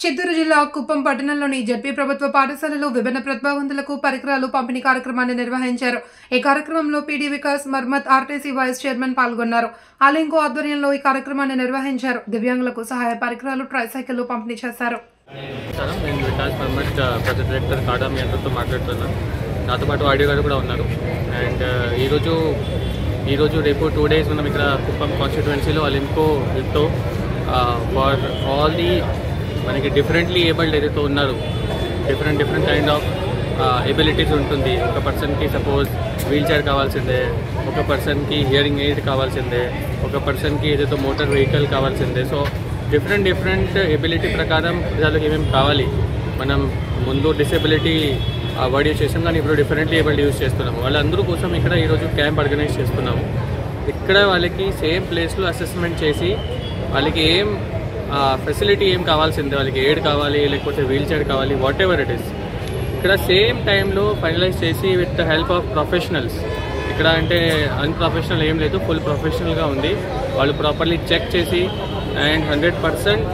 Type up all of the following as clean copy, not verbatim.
చిత్తూరు జిల్లా కుప్పం పట్టణంలోని జెడ్పీ ప్రభుత్వ పాఠశాలలో విభిన్న ప్రతిభావంతులకు పరికరాలు పంపిణీ కార్యక్రమాన్ని నిర్వహించారు. ఈ కార్యక్రమంలో PD Vikas Marmat RTC vice chairman పాల్గొన్నారు. అలెంకో ఆధ్వర్యంలో ఈ కార్యక్రమాన్ని నిర్వహించారు. దివ్యాంగులకు సహాయ పరికరాలు, ట్రైసైకిళ్లు పంపిణీ చేశారు. నేను వికాస్ మర్మత్ ప్రొజెక్ట్ డైరెక్టర్ కాడామి అందరితో మాట్లాడుతున్నాను. నాతో పాటు ఆడియో గారు కూడా ఉన్నారు. అండ్ ఈరోజు రేపు 2 days మనం ఇక్కడ కుప్పం కాన్స్టిట్యువెన్సీలో అలెంకో తో ఫర్ ఆల్ ది మనకి డిఫరెంట్లీ ఏబుల్డ్ ఏదైతే ఉన్నారు, డిఫరెంట్ కైండ్ ఆఫ్ ఎబిలిటీస్ ఉంటుంది. ఒక పర్సన్కి సపోజ్ వీల్ చైర్ కావాల్సిందే, ఒక పర్సన్కి హియరింగ్ ఎయిడ్ కావాల్సిందే, ఒక పర్సన్కి ఏదైతే మోటార్ వెహికల్ కావాల్సిందే. సో డిఫరెంట్ ఎబిలిటీ ప్రకారం వాళ్ళకి ఏమేమి కావాలి. మనం ముందు డిసేబిలిటీ వర్డ్ యూజ్ చేస్తాం, కానీ ఇప్పుడు డిఫరెంట్లీ ఏబుల్డ్ యూజ్ చేస్తున్నాము. వాళ్ళందరూ కోసం ఇక్కడ ఈరోజు క్యాంప్ ఆర్గనైజ్ చేస్తున్నాము. ఇక్కడ వాళ్ళకి సేమ్ ప్లేస్లో అసెస్మెంట్ చేసి వాళ్ళకి ఏం ఫెసిలిటీ ఏం కావాల్సిందే, వాళ్ళకి ఎయిడ్ కావాలి లేకపోతే వీల్ చైర్ కావాలి, వాట్ ఎవర్ ఇట్ ఈస్, ఇక్కడ సేమ్ టైంలో ఫైనలైజ్ చేసి with the help of professionals. ఇక్కడ అంటే అన్ప్రొఫెషనల్ ఏం లేదు, ఫుల్ ప్రొఫెషనల్గా ఉంది. వాళ్ళు ప్రాపర్లీ చెక్ చేసి అండ్ 100%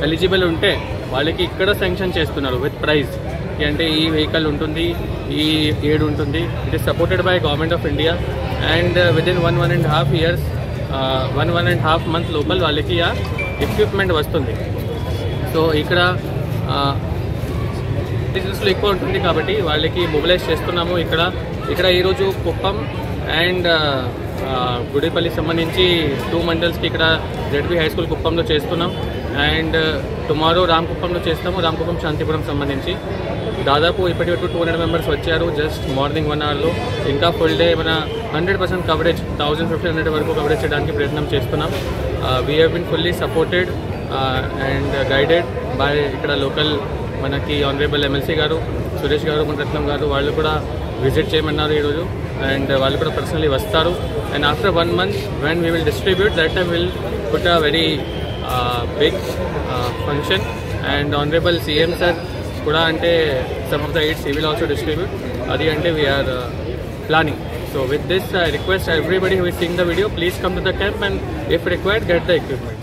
ఎలిజిబుల్ ఉంటే వాళ్ళకి ఇక్కడ శాంక్షన్ చేస్తున్నారు విత్ ప్రైజ్. అంటే ఈ వెహికల్ ఉంటుంది, ఈ ఎయిడ్ ఉంటుంది. It is supported by government of India. And within 1.5 years 1.5 month లోపల వాళ్ళకి ఆ ఎక్విప్మెంట్ వస్తుంది. సో ఇక్కడ బిజినెస్లో ఎక్కువ ఉంటుంది కాబట్టి వాళ్ళకి మొబిలైజ్ చేస్తున్నాము. ఇక్కడ ఈరోజు కుప్పం అండ్ గుడిపల్లి సంబంధించి 2 మండల్స్కి ఇక్కడ జెడ్పీ హై స్కూల్ కుప్పంలో చేస్తున్నాం. అండ్ టుమారో రామకుప్పంలో చేస్తాము, రామకుప్పం శాంతిపురం సంబంధించి. దాదాపు ఇప్పటివరకు 200 members వచ్చారు జస్ట్ మార్నింగ్ 1 hourలో. ఇంకా ఫుల్ డే మన 100% కవరేజ్ 1500 వరకు కవరేజ్ చేయడానికి ప్రయత్నం చేస్తున్నాం. We have been fully supported and guided by ఇక్కడ లోకల్ మనకి ఆనరేబుల్ ఎమ్మెల్సీ గారు, సురేష్ గారు, మునరత్నం గారు. వాళ్ళు కూడా విజిట్ చేయమన్నారు ఈరోజు. అండ్ వాళ్ళు కూడా పర్సనలీ వస్తారు. And after 1 month when we will distribute, that time we'll put a very big function. And honorable CM sir kuda ante some of the aids he will also distribute. Adi ante we are planning. So with this I request everybody who is seeing the video, please come to the camp and if required get the equipment.